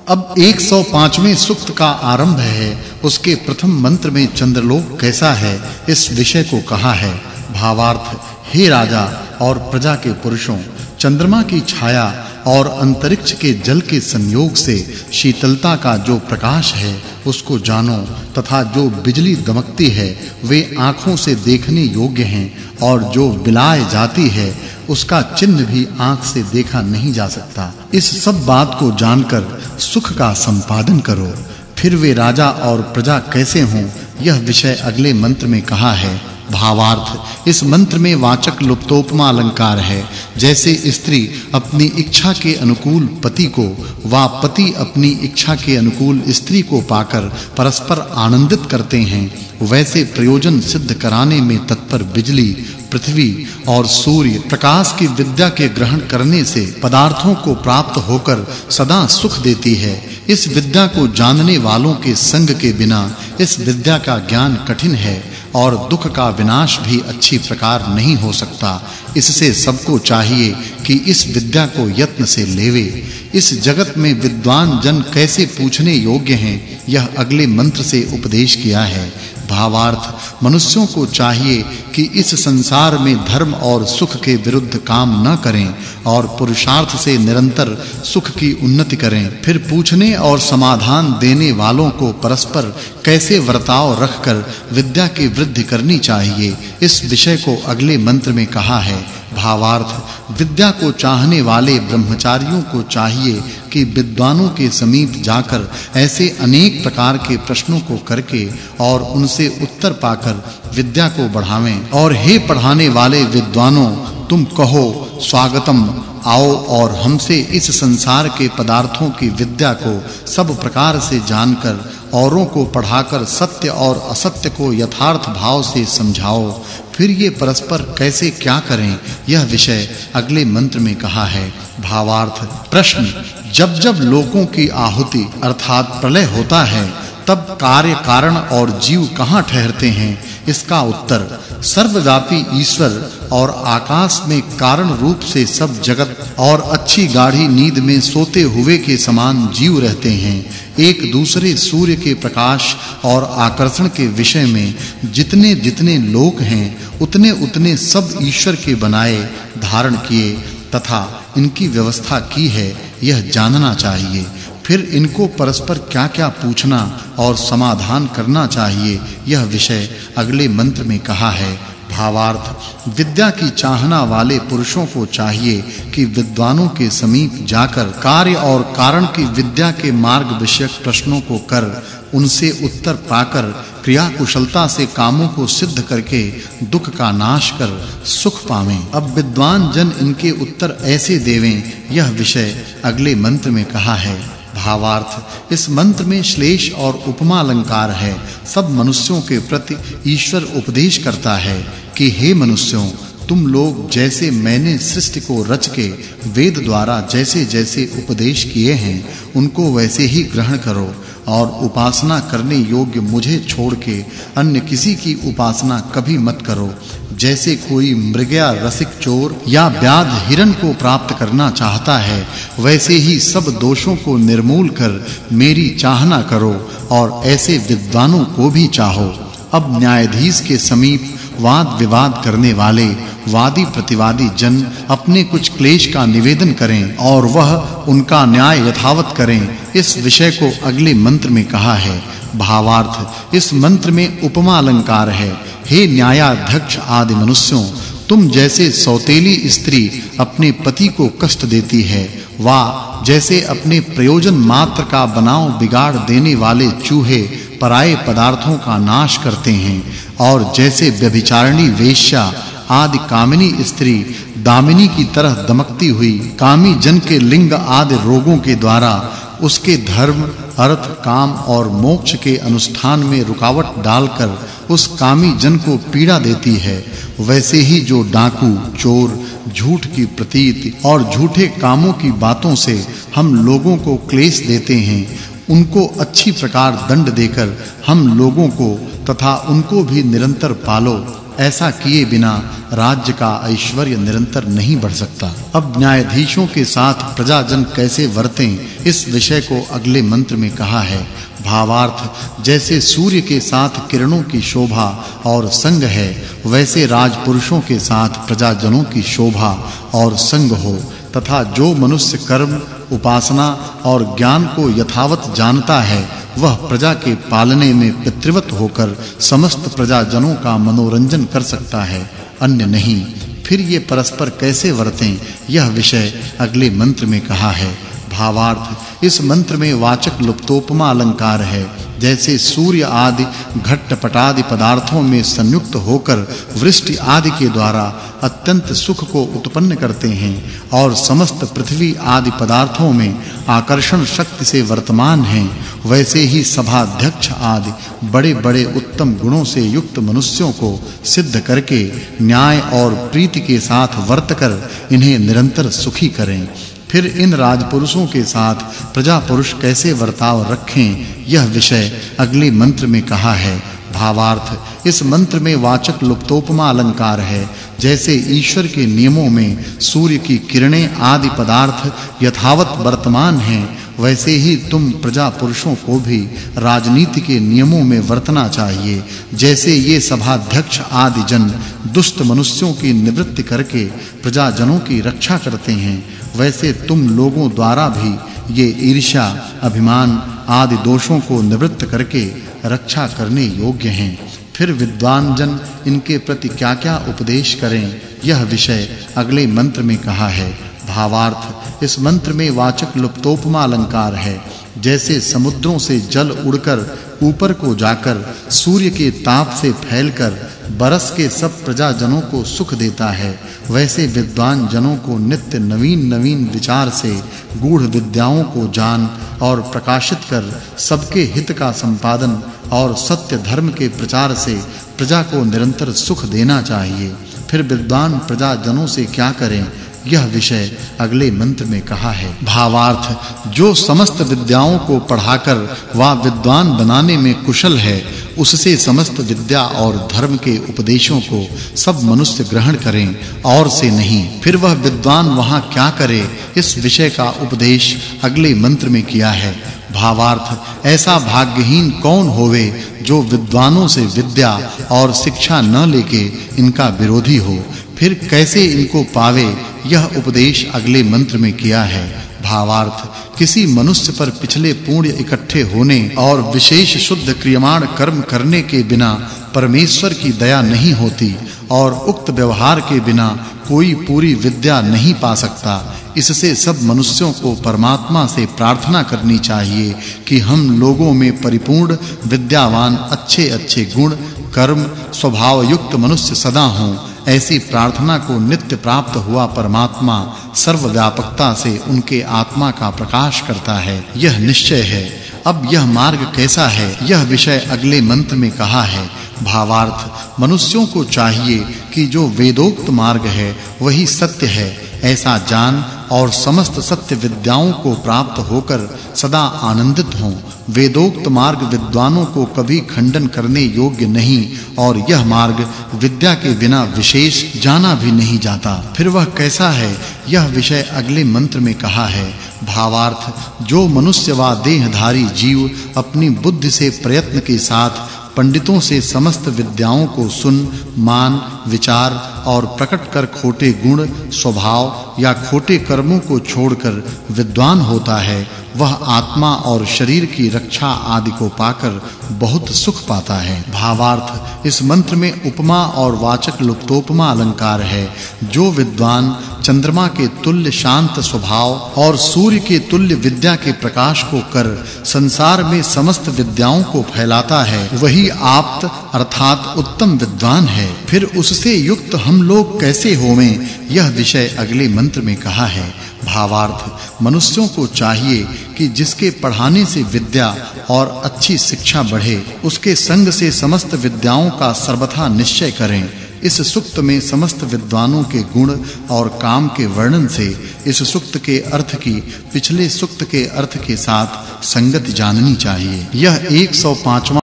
अब 105वें सूक्त का आरंभ है। उसके प्रथम मंत्र में चंद्रलोक कैसा है इस विषय को कहा है। भावार्थ, हे राजा और प्रजा के पुरुषों, चंद्रमा की छाया और अंतरिक्ष के जल के संयोग से शीतलता का जो प्रकाश है उसको जानो तथा जो बिजली दमकती है वे आंखों से देखने योग्य हैं और जो बिलाए जाती है उसका चिन्ह भी आंख से देखा नहीं जा सकता। इस सब बात को जानकर सुख का संपादन करो। फिर वे राजा और प्रजा कैसे हों यह विषय अगले मंत्र में कहा है। भावार्थ, इस मंत्र में वाचक् लुप्तोपमा अलंकार है। जैसे स्त्री अपनी इच्छा के अनुकूल पति को व पति अपनी इच्छा के अनुकूल स्त्री को पाकर परस्पर आनंदित करते हैं, वैसे प्रयोजन सिद्ध कराने में तत्पर बिजली, पृथ्वी और सूर्य प्रकाश की विद्या के ग्रहण करने से पदार्थों को प्राप्त होकर सदा सुख देती है। इस विद्या को जानने वालों के संग के बिना इस विद्या का ज्ञान कठिन है और दुख का विनाश भी अच्छी प्रकार नहीं हो सकता। इससे सबको चाहिए कि इस विद्या को यत्न से लेवे। इस जगत में विद्वान जन कैसे पूछने योग्य हैं यह अगले मंत्र से उपदेश किया है। भावार्थ, मनुष्यों को चाहिए कि इस संसार में धर्म और सुख के विरुद्ध काम न करें और पुरुषार्थ से निरंतर सुख की उन्नति करें। फिर पूछने और समाधान देने वालों को परस्पर कैसे वर्ताव रखकर विद्या की वृद्धि करनी चाहिए इस विषय को अगले मंत्र में कहा है। भावार्थ, विद्या को चाहने वाले ब्रह्मचारियों को चाहिए कि विद्वानों के समीप जाकर ऐसे अनेक प्रकार के प्रश्नों को करके और उनसे उत्तर पाकर विद्या को बढ़ावें। और हे पढ़ाने वाले विद्वानों, तुम कहो स्वागतम, आओ और हमसे इस संसार के पदार्थों की विद्या को सब प्रकार से जानकर औरों को पढ़ाकर सत्य और असत्य को यथार्थ भाव से समझाओ। फिर ये परस्पर कैसे क्या करें यह विषय अगले मंत्र में कहा है। भावार्थ, प्रश्न, जब जब लोकों की आहुति अर्थात प्रलय होता है तब कार्य कारण और जीव कहाँ ठहरते हैं इसका उत्तर, सर्वव्यापी ईश्वर और आकाश में कारण रूप से सब जगत और अच्छी गाढ़ी नींद में सोते हुए के समान जीव रहते हैं। एक दूसरे सूर्य के प्रकाश और आकर्षण के विषय में जितने लोक हैं उतने सब ईश्वर के बनाए धारण किए तथा इनकी व्यवस्था की है यह जानना चाहिए। फिर इनको परस्पर क्या-क्या पूछना और समाधान करना चाहिए यह विषय अगले मंत्र में कहा है। भावार्थ, विद्या की चाहना वाले पुरुषों को चाहिए कि विद्वानों के समीप जाकर कार्य और कारण की विद्या के मार्ग विषयक प्रश्नों को कर उनसे उत्तर पाकर क्रिया कुशलता से कामों को सिद्ध करके दुख का नाश कर सुख पावें। अब विद्वान जन इनके उत्तर ऐसे देवें यह विषय अगले मंत्र में कहा है। भावार्थ, इस मंत्र में श्लेष और उपमा अलंकार है। सब मनुष्यों के प्रति ईश्वर उपदेश करता है कि हे मनुष्यों, तुम लोग जैसे मैंने सृष्टि को रच के वेद द्वारा जैसे-जैसे उपदेश किए हैं उनको वैसे ही ग्रहण करो और उपासना करने योग्य मुझे छोड़ के अन्य किसी की उपासना कभी मत करो। जैसे कोई मृगया रसिक चोर या व्याध हिरण को प्राप्त करना चाहता है वैसे ही सब दोषों को निर्मूल कर मेरी चाहना करो और ऐसे विद्वानों को भी चाहो। अब न्यायाधीश के समीप वाद विवाद करने वाले वादी प्रतिवादी जन अपने कुछ क्लेश का निवेदन करें और वह उनका न्याय यथावत करें इस विषय को अगले मंत्र में कहा है। भावार्थ, इस मंत्र में उपमा अलंकार है। हे न्यायाध्यक्ष आदि मनुष्यों, तुम जैसे सौतेली स्त्री अपने पति को कष्ट देती है वा जैसे अपने प्रयोजन मात्र का बनाव बिगाड़ देने वाले चूहे पराये पदार्थों का नाश करते हैं और जैसे व्यभिचारिणी वेश्या आदि कामिनी स्त्री दामिनी की तरह दमकती हुई कामी जन के लिंग आदि रोगों के द्वारा उसके धर्म, अर्थ, काम और मोक्ष के अनुष्ठान में रुकावट डालकर उस कामी जन को पीड़ा देती है, वैसे ही जो डाकू, चोर, झूठ की प्रतीति और झूठे कामों की बातों से हम लोगों को क्लेश देते हैं, उनको अच्छी प्रकार दंड देकर हम लोगों को तथा उनको भी निरंतर पालो ऐसा किए बिना राज्य का ऐश्वर्य निरंतर नहीं बढ़ सकता। अब न्यायाधीशों के साथ प्रजाजन कैसे वर्तें, इस विषय को अगले मंत्र में कहा है। भावार्थ, जैसे सूर्य के साथ किरणों की शोभा और संग है, वैसे राजपुरुषों के साथ प्रजाजनों की शोभा और संग हो, तथा जो मनुष्य कर्म, उपासना और ज्ञान को यथावत जानता है, वह प्रजा के पालने में पितृवत होकर समस्त प्रजाजनों का मनोरंजन कर सकता है, अन्य नहीं। फिर ये परस्पर कैसे वर्तें, यह विषय अगले मंत्र में कहा है। भावार्थ, इस मंत्र में वाचक् लुप्तोपमा अलंकार है। जैसे सूर्य आदि घटपटादि पदार्थों में संयुक्त होकर वृष्टि आदि के द्वारा अत्यंत सुख को उत्पन्न करते हैं और समस्त पृथ्वी आदि पदार्थों में आकर्षण शक्ति से वर्तमान हैं, वैसे ही सभाध्यक्ष आदि बड़े-बड़े उत्तम गुणों से युक्त मनुष्यों को सिद्ध करके न्याय और प्रीति के साथ वर्तकर इन्हें निरंतर सुखी करें। फिर इन राजपुरुषों के साथ प्रजा पुरुष कैसे वर्ताव रखें, यह विषय अगले मंत्र में कहा है। भावार्थ, इस मंत्र में वाचक् लुप्तोपमा अलंकार है। जैसे ईश्वर के नियमों में सूर्य की किरणें आदि पदार्थ यथावत वर्तमान हैं, वैसे ही तुम प्रजा पुरुषों को भी राजनीति के नियमों में वर्तना चाहिए। जैसे ये सभाध्यक्ष आदि जन दुष्ट मनुष्यों की निवृत्ति करके प्रजाजनों की रक्षा करते हैं, वैसे तुम लोगों द्वारा भी ये ईर्ष्या, अभिमान आदि दोषों को निवृत्त करके रक्षा करने योग्य हैं। फिर विद्वान जन इनके प्रति क्या-क्या उपदेश करें, यह विषय अगले मंत्र में कहा है। भावार्थ, इस मंत्र में वाचक् लुप्तोपमा अलंकार है। जैसे समुद्रों से जल उड़कर ऊपर को जाकर सूर्य के ताप से फैलकर बरस के सब प्रजाजनों को सुख देता है, वैसे विद्वान जनों को नित्य नवीन-नवीन विचार से गूढ़ विद्याओं को जान और प्रकाशित कर सबके हित का संपादन और सत्य धर्म के प्रचार से प्रजा को निरंतर सुख देना चाहिए। फिर विद्वान प्रजाजनों से क्या करें, यह विषय अगले मंत्र में कहा है। भावार्थ, जो समस्त विद्याओं को पढ़ाकर वह विद्वान बनाने में कुशल है, उससे समस्त विद्या और धर्म के उपदेशों को सब मनुष्य ग्रहण करें और से नहीं। फिर वह विद्वान वहां क्या करे, इस विषय का उपदेश अगले मंत्र में किया है। भावार्थ, ऐसा भाग्यहीन कौन होवे जो विद्वानों से विद्या और शिक्षा न लेके इनका विरोधी हो। फिर कैसे इनको पावे, यह उपदेश अगले मंत्र में किया है। भावार्थ, किसी मनुष्य पर पिछले पुण्य इकट्ठे होने और विशेष शुद्ध क्रियमाण कर्म करने के बिना परमेश्वर की दया नहीं होती और उक्त व्यवहार के बिना कोई पूरी विद्या नहीं पा सकता। इससे सब मनुष्यों को परमात्मा से प्रार्थना करनी चाहिए कि हम लोगों में परिपूर्ण विद्यावान अच्छे-अच्छे गुण, कर्म, स्वभाव युक्त मनुष्य सदा हों। ऐसी प्रार्थना को नित्य प्राप्त हुआ परमात्मा सर्वव्यापकता से उनके आत्मा का प्रकाश करता है, यह निश्चय है। अब यह मार्ग कैसा है, यह विषय अगले मंत्र में कहा है। भावार्थ, मनुष्यों को चाहिए कि जो वेदोक्त मार्ग है वही सत्य है, ऐसा जान और समस्त सत्य विद्याओं को प्राप्त होकर सदा आनंदित हों। वेदोक्त मार्ग विद्वानों को कभी खंडन करने योग्य नहीं और यह मार्ग विद्या के बिना विशेष जाना भी नहीं जाता। फिर वह कैसा है, यह विषय अगले मंत्र में कहा है। भावार्थ, जो मनुष्य व देहधारी जीव अपनी बुद्धि से प्रयत्न के साथ पंडितों से समस्त विद्याओं को सुन, मान, विचार और प्रकट कर खोटे गुण, स्वभाव या खोटे कर्मों को छोड़कर विद्वान होता है, वह आत्मा और शरीर की रक्षा आदि को पाकर बहुत सुख पाता है। भावार्थ, इस मंत्र में उपमा और वाचक् लुप्तोपमा अलंकार है। जो विद्वान चंद्रमा के तुल्य शांत स्वभाव और सूर्य के तुल्य विद्या के प्रकाश को कर संसार में समस्त विद्याओं को फैलाता है, वही आप्त अर्थात उत्तम विद्वान है। फिर उससे युक्त हम लोग कैसे होवें, यह विषय अगले मंत्र में कहा है। भावार्थ, मनुष्यों को चाहिए कि जिसके पढ़ाने से विद्या और अच्छी शिक्षा बढ़े, उसके संग से समस्त विद्याओं का सर्वथा निश्चय करें। इस सूक्त में समस्त विद्वानों के गुण और काम के वर्णन से इस सूक्त के अर्थ की पिछले सूक्त के अर्थ के साथ संगति जाननी चाहिए। यह 105वां